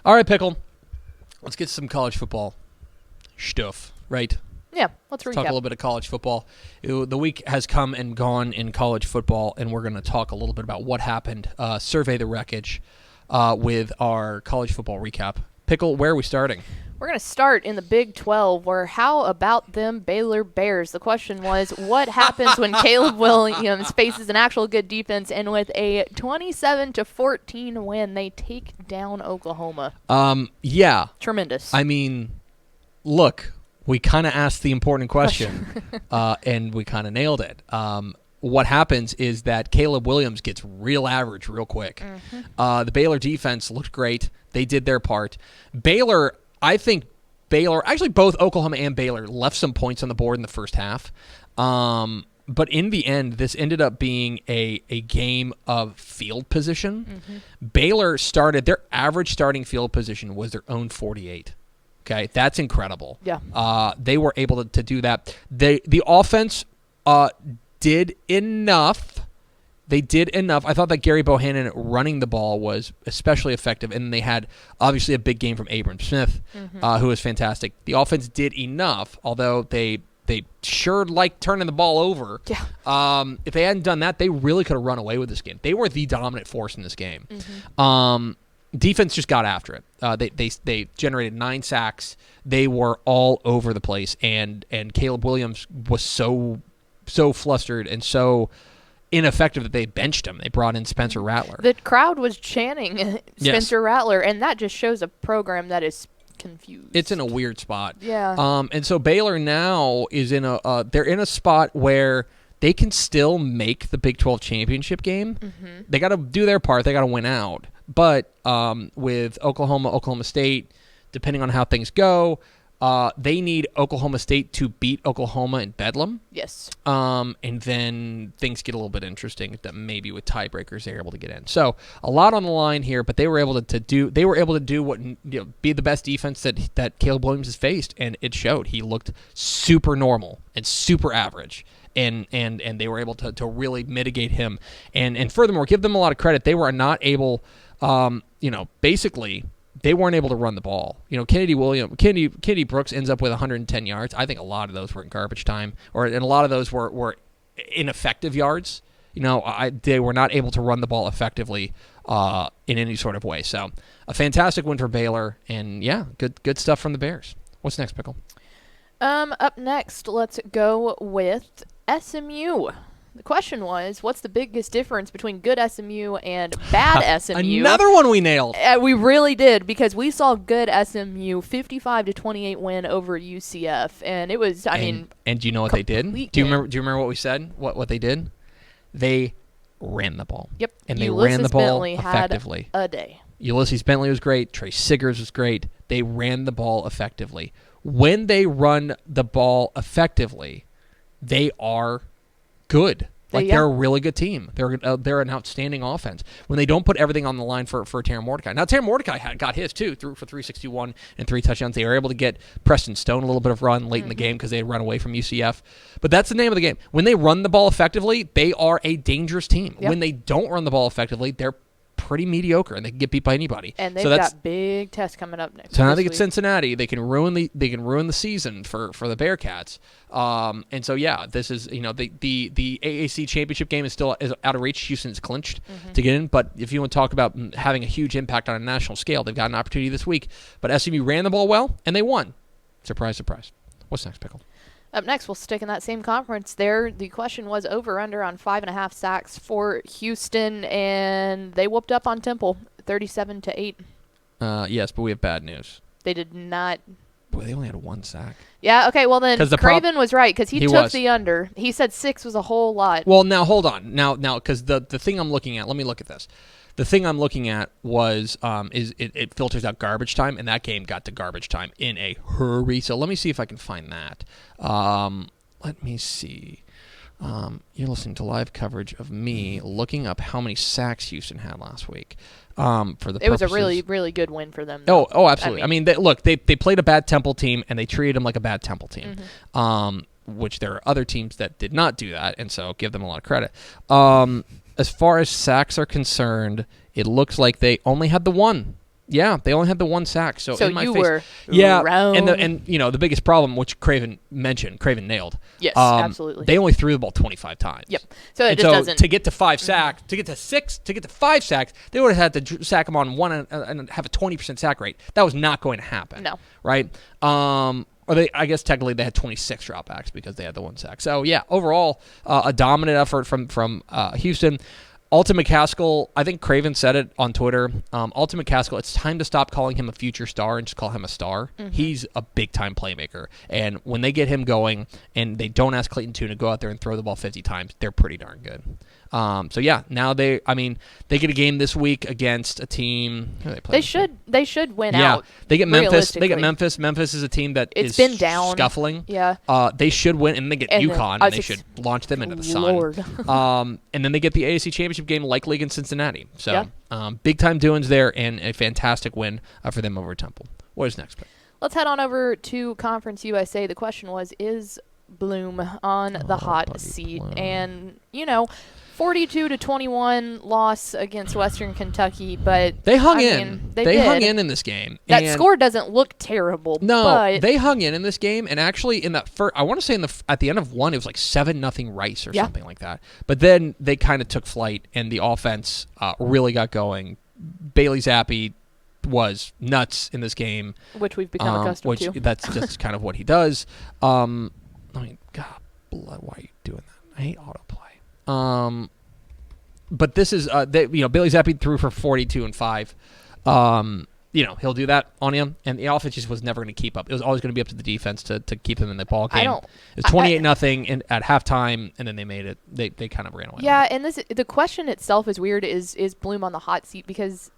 All right, Pickle. Let's get some college football stuff, right? Yeah, let's recap. Talk a little bit of college football. The week has come and gone in college football, and we're going to talk a little bit about what happened, survey the wreckage with our college football recap. Pickle, where are we starting? We're going to start in the Big 12, where how about them Baylor Bears? The question was, what happens when Caleb Williams faces an actual good defense, and with a 27-14 win, they take down Oklahoma? Yeah. Tremendous. I mean, look, we kind of asked the important question, and we kind of nailed it. What happens is that Caleb Williams gets real average real quick. Mm-hmm. The Baylor defense looked great. They did their part. Actually both Oklahoma and Baylor left some points on the board in the first half. But in the end, this ended up being a game of field position. Mm-hmm. Baylor started, their average starting field position was their own 48. Okay, that's incredible. Yeah. They were able to do that. The offense did enough. They did enough. I thought that Gary Bohannon running the ball was especially effective, and they had obviously a big game from Abram Smith, who was fantastic. The offense did enough, although they sure liked turning the ball over. Yeah. If they hadn't done that, they really could have run away with this game. They were the dominant force in this game. Mm-hmm. Defense just got after it. They generated 9 sacks. They were all over the place, and Caleb Williams was so flustered and so ineffective that they benched him. They brought in Spencer Rattler. The crowd was chanting Spencer Rattler, and that just shows a program that is confused. It's in a weird spot. Yeah. And so Baylor now is in they're in a spot where they can still make the Big 12 championship game. Mm-hmm. They got to do their part. They got to win out. But with Oklahoma State, depending on how things go, they need Oklahoma State to beat Oklahoma in Bedlam. Yes. And then things get a little bit interesting that maybe with tiebreakers they're able to get in. So a lot on the line here, but they were able to do what, be the best defense that Caleb Williams has faced, and it showed. He looked super normal and super average. And they were able to really mitigate him. And furthermore, give them a lot of credit. They were not able, basically they weren't able to run the ball. Kennedy Brooks ends up with 110 yards. I think a lot of those were in garbage time, and a lot of those were ineffective yards. They were not able to run the ball effectively in any sort of way. So a fantastic win for Baylor, and yeah, good stuff from the Bears. What's next, Pickle? Up next, let's go with SMU. The question was, what's the biggest difference between good SMU and bad SMU? Another one we nailed. We really did, because we saw good SMU 55-28 win over UCF, and it was, And do you know what they did? Do you remember what we said? What they did? They ran the ball. Yep. And they Ulysses ran the ball Bentley effectively. Had a day. Ulysses Bentley was great. Trey Siggers was great. They ran the ball effectively. When they run the ball effectively, they are good. They're a really good team. They're an outstanding offense. When they don't put everything on the line for Terran Mordecai. Now, Terran Mordecai got his, too, threw for 361 and 3 touchdowns. They were able to get Preston Stone a little bit of run late in the game because they had run away from UCF. But that's the name of the game. When they run the ball effectively, they are a dangerous team. Yep. When they don't run the ball effectively, they're pretty mediocre, and they can get beat by anybody. And they've got big tests coming up next. So now they get Cincinnati. They can ruin the season for the Bearcats. And so this is the AAC championship game is still out of reach. Houston's clinched to get in, but if you want to talk about having a huge impact on a national scale, they've got an opportunity this week. But SMU ran the ball well, and they won. Surprise, surprise. What's next, Pickle? Up next, we'll stick in that same conference there. The question was over-under on 5.5 sacks for Houston, and they whooped up on Temple 37-8. Yes, but we have bad news. They did not. Boy, they only had 1 sack. Yeah, okay, well then Craven was right, because he took the under. He said 6 was a whole lot. Well, now, hold on. Now, because the thing I'm looking at, let me look at this. The thing I'm looking at was it filters out garbage time, and that game got to garbage time in a hurry. So let me see if I can find that. Let me see. You're listening to live coverage of me looking up how many sacks Houston had last week. It was a really, really good win for them, though. Oh, absolutely. I mean they played a bad Temple team, and they treated them like a bad Temple team. Which there are other teams that did not do that, and so give them a lot of credit. As far as sacks are concerned, it looks like they only had the 1. Yeah, they only had the 1 sack. So in my you face, were yeah, wrong. and the biggest problem, which Craven nailed. Yes, absolutely. They only threw the ball 25 times. Yep. So it just doesn't. To get to 5 sacks, to get to 6, to get to 5 sacks, they would have had to sack them on 1 and have a 20% sack rate. That was not going to happen. No. Right. I guess technically they had 26 dropbacks because they had the 1 sack. So yeah, overall, a dominant effort from Houston. Alton McCaskill, I think Craven said it on Twitter. Alton McCaskill, it's time to stop calling him a future star and just call him a star. Mm-hmm. He's a big-time playmaker. And when they get him going and they don't ask Clayton Tune to go out there and throw the ball 50 times, they're pretty darn good. So yeah, now they get a game this week against a team. Who they play? They should win out. Yeah, they get Memphis. They get Memphis. Memphis is a team that it's been down, scuffling. Yeah. They should win, and they get UConn, and they should launch them into the sun. And then they get the AAC championship game likely against Cincinnati. So big time doings there, and a fantastic win for them over Temple. What is next? Let's head on over to Conference USA. The question was, is Bloom on the hot seat? Bloom. And 42-21 loss against Western Kentucky, but they hung in. They hung in this game. That score doesn't look terrible. No, but they hung in this game, and actually in that first, I want to say at the end of 1, it was like 7-0 Rice or something like that. But then they kind of took flight, and the offense really got going. Bailey Zappi was nuts in this game, which we've become accustomed to. That's just kind of what he does. God, blood, why are you doing that? I hate autoplay. But this is Bailey Zappi threw for 42 and 5. He'll do that on him, and the offense just was never going to keep up. It was always going to be up to the defense to keep them in the ball game. It was 28-0 at halftime, and then they made it. They kind of ran away. Yeah, and the question itself is weird. Is Bloom on the hot seat? Because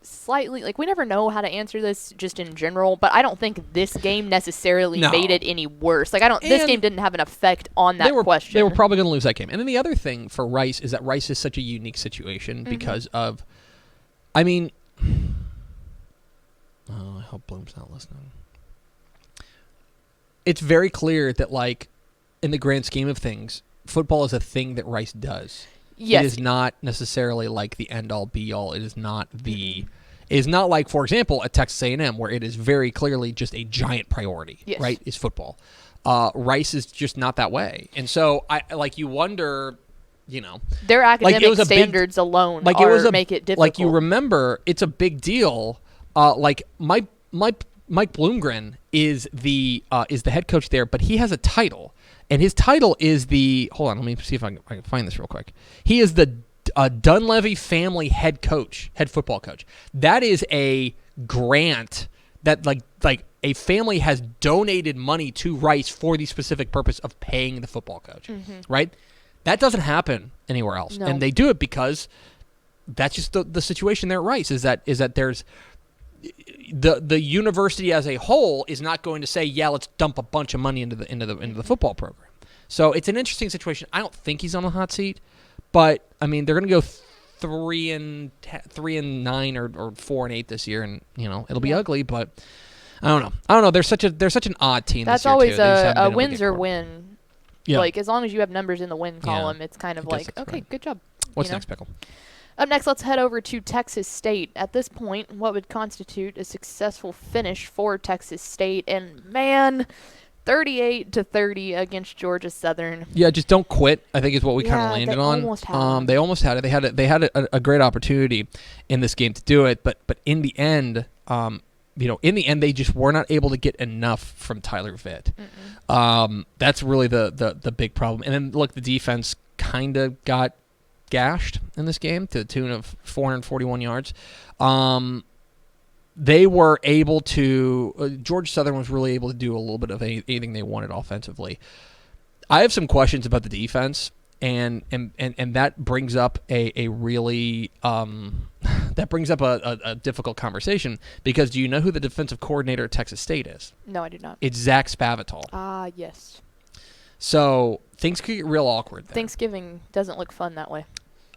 slightly, we never know how to answer this just in general, but I don't think this game necessarily made it any worse. This game didn't have an effect on that question. They were probably going to lose that game. And then the other thing for Rice is that Rice is such a unique situation because of, I hope Bloom's not listening. It's very clear that, in the grand scheme of things, football is a thing that Rice does. Yes. It is not necessarily the end-all, be-all. It is not It is not like, for example, at Texas A&M, where it is very clearly just a giant priority, right, is football. Rice is just not that way. And so, you wonder, their academic standards alone make it difficult. You remember, it's a big deal. Mike Bloomgren is the head coach there, but he has a title. And his title is hold on, let me see if I can find this real quick. He is the Dunleavy family head football coach. That is a grant that a family has donated money to Rice for the specific purpose of paying the football coach, right? That doesn't happen anywhere else. No. And they do it because that's just the situation there at Rice is that there's the university as a whole is not going to say, let's dump a bunch of money into the football program. So it's an interesting situation. I don't think he's on the hot seat, but they're going to go 3-9 or 4-8 this year, and it'll be ugly. But I don't know. They're such an odd team. That's this year always too. a wins or win. Yeah. As long as you have numbers in the win column, it's kind of okay, right. Good job. What's next, Pickle? Up next, let's head over to Texas State. At this point, what would constitute a successful finish for Texas State? And man, 38-30 against Georgia Southern. Yeah, just don't quit, I think is what we kind of landed on. They almost had it. They had a great opportunity in this game to do it, but in the end, they just were not able to get enough from Tyler Vitt. That's really the big problem. And then look, the defense kind of got gashed in this game to the tune of 441 yards. They were able to Georgia Southern was really able to do a little bit of anything they wanted offensively. I have some questions about the defense, and that brings up a really a difficult conversation, because do you know who the defensive coordinator at Texas State is? No, I do not. It's Zach Spavital. Ah, yes. So things could get real awkward there. Thanksgiving doesn't look fun that way.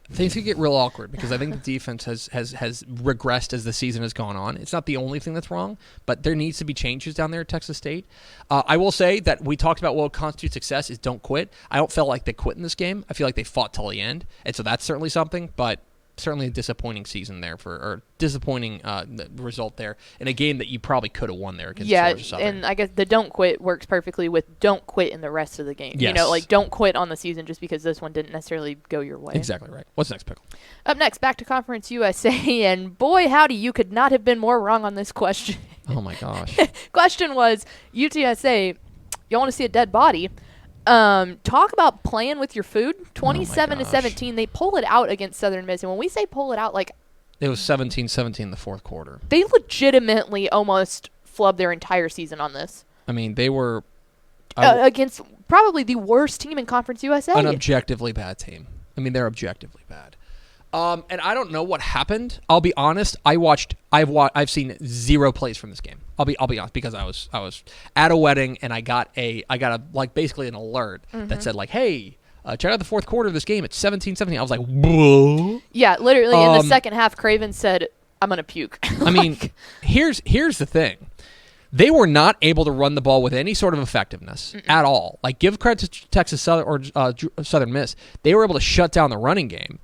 Things could get real awkward because I think the defense has regressed as the season has gone on. It's not the only thing that's wrong, but there needs to be changes down there at Texas State. I will say that we talked about what constitutes success is don't quit. I don't feel like they quit in this game. I feel like they fought till the end, and so that's certainly something. But certainly a disappointing season there or disappointing result there in a game that you probably could have won there against Georgia Southern. And I guess the don't quit works perfectly with don't quit in the rest of the game. Yes. You know, like don't quit on the season just because this one didn't necessarily go your way. Exactly right. What's next, Pickle? Up next, back to Conference USA, and boy, howdy, you could not have been more wrong on this question. Oh my gosh. Question was, UTSA, you want to see a dead body? Talk about playing with your food. 27-17, they pull it out against Southern Miss. And when we say pull it out, like it was 17-17 in the fourth quarter. They legitimately almost flubbed their entire season on this. I mean, they were against probably the worst team in Conference USA. An objectively bad team. I mean, they're objectively bad. And I don't know what happened. I'll be honest. I've seen 0 plays from this game. I'll be honest, because I was at a wedding and I got like basically an alert that said like, hey, check out the fourth quarter of this game. It's 17-17. I was like, whoa. Yeah, literally in the second half, Craven said, "I'm gonna puke." I mean, here's the thing. They were not able to run the ball with any sort of effectiveness at all. Like, give credit to Texas Southern or Southern Miss. They were able to shut down the running game.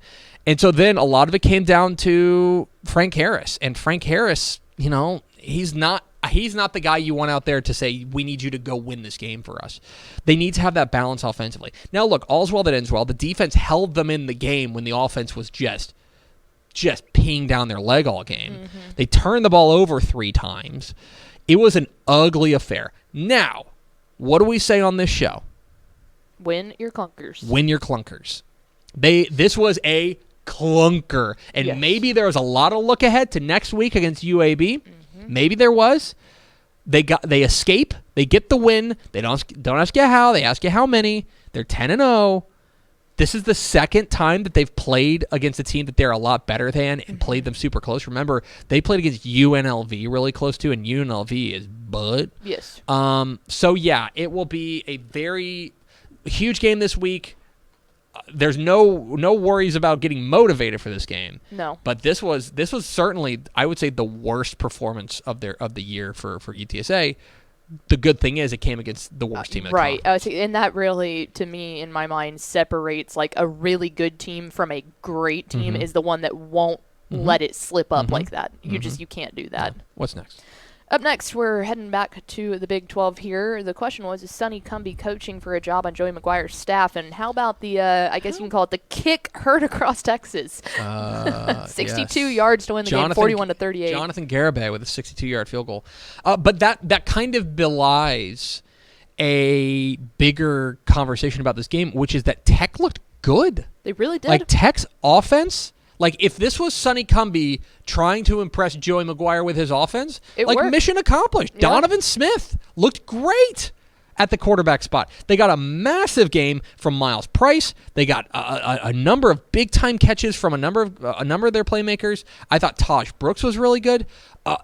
And so then a lot of it came down to Frank Harris. And Frank Harris, you know, he's not the guy you want out there to say, we need you to go win this game for us. They need to have that balance offensively. Now, look, all's well that ends well. The defense held them in the game when the offense was just peeing down their leg all game. They turned the ball over 3 times. It was an ugly affair. Now, what do we say on this show? Win your clunkers. Win your clunkers. This was a clunker. And maybe there was a lot of look ahead to next week against UAB. Maybe there was. They escape. They get the win. They don't ask you how. They ask you how many. They're 10-0. This is the second time that they've played against a team that they're a lot better than and played them super close. Remember, they played against UNLV really close too, and UNLV is butt. Yes. So yeah, it will be a very huge game this week. There's no worries about getting motivated for this game. No. But this was certainly, I would say, the worst performance of the year for UTSA. The good thing is it came against the worst team in the conference. And that really, to me, in my mind, separates like a really good team from a great team is the one that won't let it slip up like that. You can't do that. Yeah. What's next? Up next, we're heading back to the Big 12 here. The question was, is Sonny Cumbie coaching for a job on Joey McGuire's staff? And how about the, I guess you can call it the kick heard across Texas? 62 yards to win the game, 41-38. Jonathan Garibay with a 62-yard field goal. But that kind of belies a bigger conversation about this game, which is that Tech looked good. They really did. Like, Tech's offense... Like, if this was Sonny Cumbie trying to impress Joey McGuire with his offense, it worked. Mission accomplished. Yeah. Donovan Smith looked great at the quarterback spot. They got a massive game from Miles Price. They got a number of big-time catches from a number of their playmakers. I thought Taj Brooks was really good.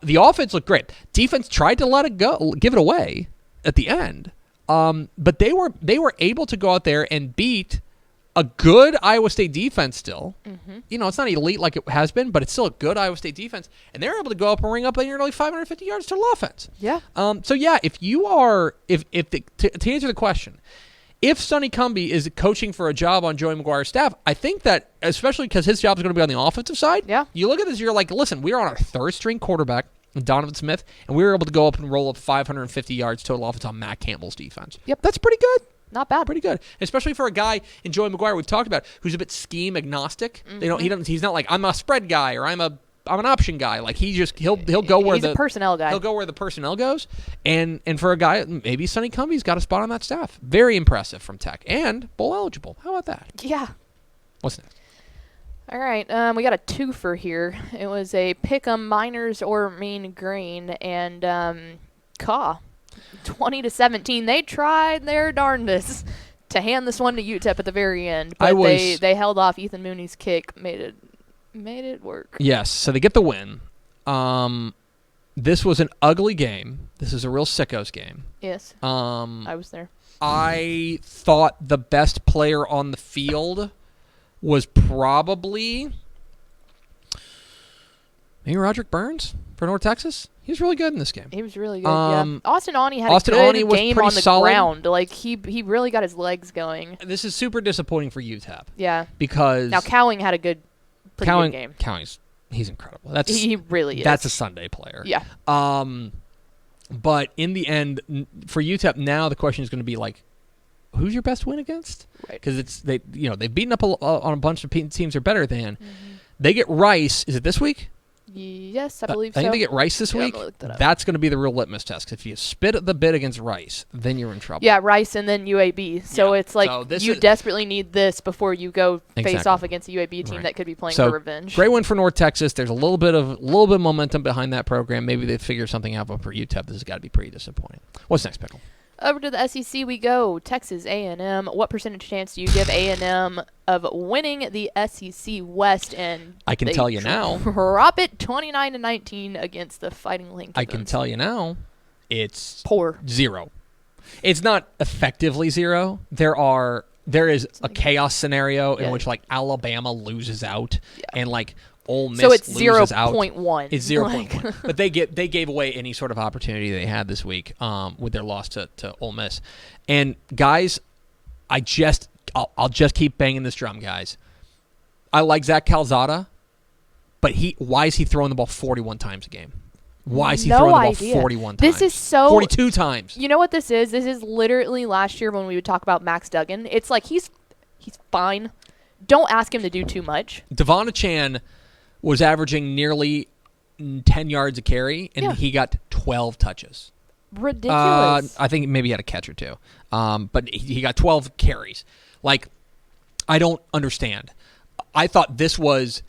The offense looked great. Defense tried to let it go, give it away at the end. But they were able to go out there and beat a good Iowa State defense still. You know, it's not elite like it has been, but it's still a good Iowa State defense. And they're able to go up and ring up nearly 550 yards total offense. Yeah. So, yeah, to answer the question, if Sonny Cumbie is coaching for a job on Joey McGuire's staff, I think that, especially because his job is going to be on the offensive side, you look at this, you're like, listen, we are on our third-string quarterback, Donovan Smith, and we were able to go up and roll up 550 yards total offense on Matt Campbell's defense. Yep. That's pretty good. Not bad. Pretty good, especially for a guy in Joey McGuire we've talked about who's a bit scheme agnostic. He's not like, I'm a spread guy or I'm an option guy. Like, he'll go where he's a personnel guy. He'll go where the personnel goes. And for a guy, maybe Sonny Cumbie's got a spot on that staff. Very impressive from Tech and bowl eligible. How about that? Yeah. What's next? All right, we got a twofer here. It was a Pick'em Miners or Mean Green and Caw. 20-17. They tried their darndest to hand this one to UTEP at the very end, but they held off. Ethan Mooney's kick made it work. Yes, so they get the win. This was an ugly game. This is a real sickos game. Yes. I was there. I thought the best player on the field was probably maybe Roderick Burns for North Texas. He was really good in this game. He was really good, yeah. Austin Aune had a good game on the ground. Like, he really got his legs going. This is super disappointing for UTEP. Yeah. Because... Now, Cowing had a good pretty good game. He's incredible. He really is. That's a Sunday player. Yeah. But in the end, for UTEP now, the question is going to be like, who's your best win against? Right. Because they've beaten up on a bunch of teams they're better than. Mm-hmm. They get Rice. Is it this week? Yes, I believe so. I think they get Rice this week. I'm gonna look that up. That's going to be the real litmus test. 'Cause if you spit at the bid against Rice, then you're in trouble. Yeah, Rice and then UAB. So it's like you desperately need this before you go face off against a UAB team that could be playing for revenge. Great win for North Texas. There's a little bit of momentum behind that program. Maybe they figure something out, but for UTEP, this has got to be pretty disappointing. What's next, Pickle? Over to the SEC we go. Texas A&M. What percentage chance do you give A&M of winning the SEC West? And I can tell you now. Drop it 29-19 against the Fighting Lincolns. I can tell you now. It's poor. 0. It's not effectively 0. There is a chaos scenario in which like Alabama loses out and like Ole Miss loses out. 0.1. It's 0.1. But they gave away any sort of opportunity they had this week with their loss to Ole Miss. And guys, I'll just keep banging this drum, guys. I like Zach Calzada, but why is he throwing the ball 41 times a game? Why is he throwing the ball 41 times? This is 42 times. You know what this is? This is literally last year when we would talk about Max Duggan. It's like he's fine. Don't ask him to do too much. Devon Achan was averaging nearly 10 yards a carry, and he got 12 touches. Ridiculous. I think maybe he had a catch or two. But he got 12 carries. Like, I don't understand. I thought this was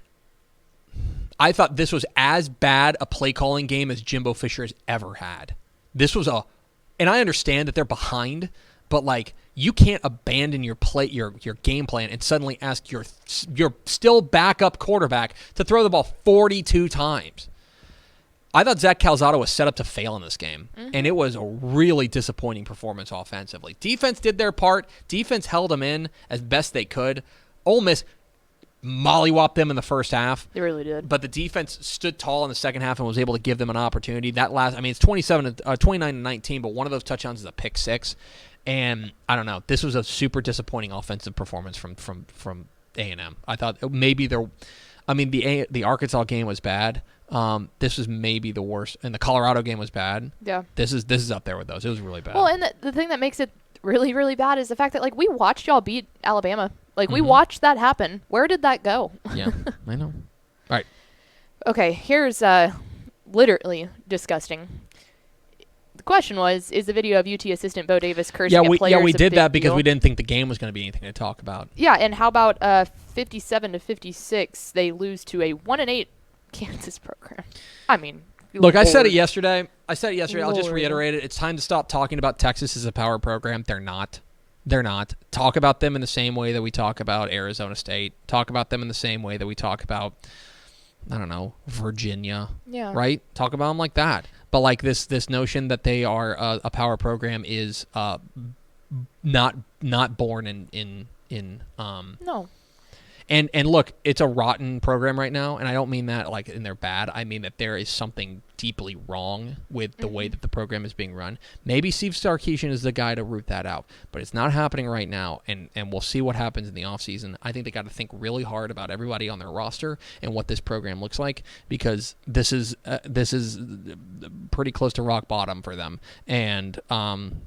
as bad a play calling game as Jimbo Fisher has ever had. This was and I understand that they're behind, but like you can't abandon your game plan and suddenly ask your still backup quarterback to throw the ball 42 times. I thought Zach Calzada was set up to fail in this game, and it was a really disappointing performance offensively. Defense did their part. Defense held them in as best they could. Ole Miss mollywopped them in the first half. They really did. But the defense stood tall in the second half and was able to give them an opportunity. It's 29-19, but one of those touchdowns is a pick six. And I don't know. This was a super disappointing offensive performance from A&M. I thought maybe the Arkansas game was bad. This was maybe the worst, and the Colorado game was bad. Yeah. This is up there with those. It was really bad. Well, and the thing that makes it really, really bad is the fact that like we watched y'all beat Alabama. Like we watched that happen. Where did that go? Yeah, I know. All right. Okay, here's literally disgusting. The question is the video of UT assistant Bo Davis cursing at players. Yeah, we did that because we didn't think the game was going to be anything to talk about. Yeah, and how about 57-56? They lose to a 1-8 Kansas program. I mean, look, I said it yesterday. I'll just reiterate it. It's time to stop talking about Texas as a power program. They're not. Talk about them in the same way that we talk about Arizona State. Talk about them in the same way that we talk about, I don't know, Virginia. Yeah. Right? Talk about them like that. But like this notion that they are a power program is not born in no. And look, it's a rotten program right now, and I don't mean that like in they're bad. I mean that there is something deeply wrong with the way that the program is being run. Maybe Steve Sarkisian is the guy to root that out, but it's not happening right now, and we'll see what happens in the offseason. I think they got to think really hard about everybody on their roster and what this program looks like, because this is pretty close to rock bottom for them. And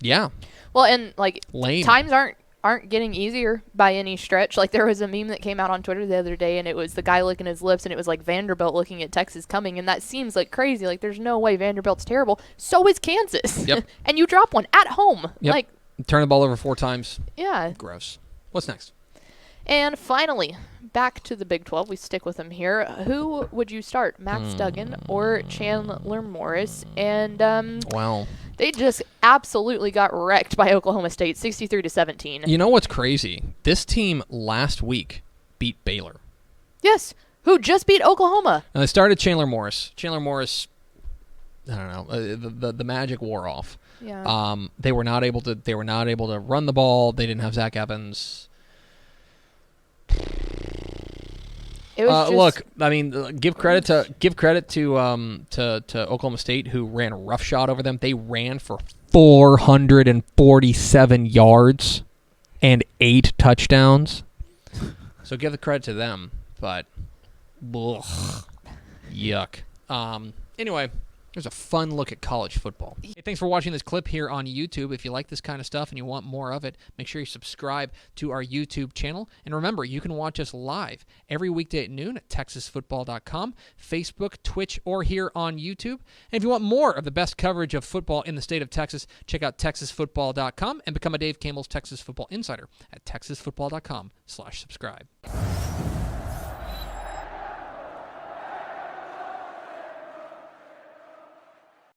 yeah. Well, and like lame. Times aren't getting easier by any stretch. Like there was a meme that came out on Twitter the other day, and it was the guy licking his lips, and it was like Vanderbilt looking at Texas coming, and that seems like crazy. Like there's no way Vanderbilt's terrible. So is Kansas. Yep. And you drop one at home. Yep. Like turn the ball over 4 times. Yeah. Gross. What's next? And finally, back to the Big 12. We stick with them here. Who would you start, Max Duggan or Chandler Morris? And well, they just absolutely got wrecked by Oklahoma State, 63-17. You know what's crazy? This team last week beat Baylor. Yes, who just beat Oklahoma. And they started Chandler Morris. Chandler Morris, I don't know, the magic wore off. Yeah. They were not able to run the ball. They didn't have Zach Evans. It was look, I mean, give credit to Oklahoma State, who ran roughshod over them. They ran for 447 yards and 8 touchdowns. So give the credit to them. But Ugh. Yuck. Anyway, there's a fun look at college football. Hey, thanks for watching this clip here on YouTube. If you like this kind of stuff and you want more of it, make sure you subscribe to our YouTube channel. And remember, you can watch us live every weekday at noon at TexasFootball.com, Facebook, Twitch, or here on YouTube. And if you want more of the best coverage of football in the state of Texas, check out TexasFootball.com and become a Dave Campbell's Texas Football Insider at TexasFootball.com/subscribe.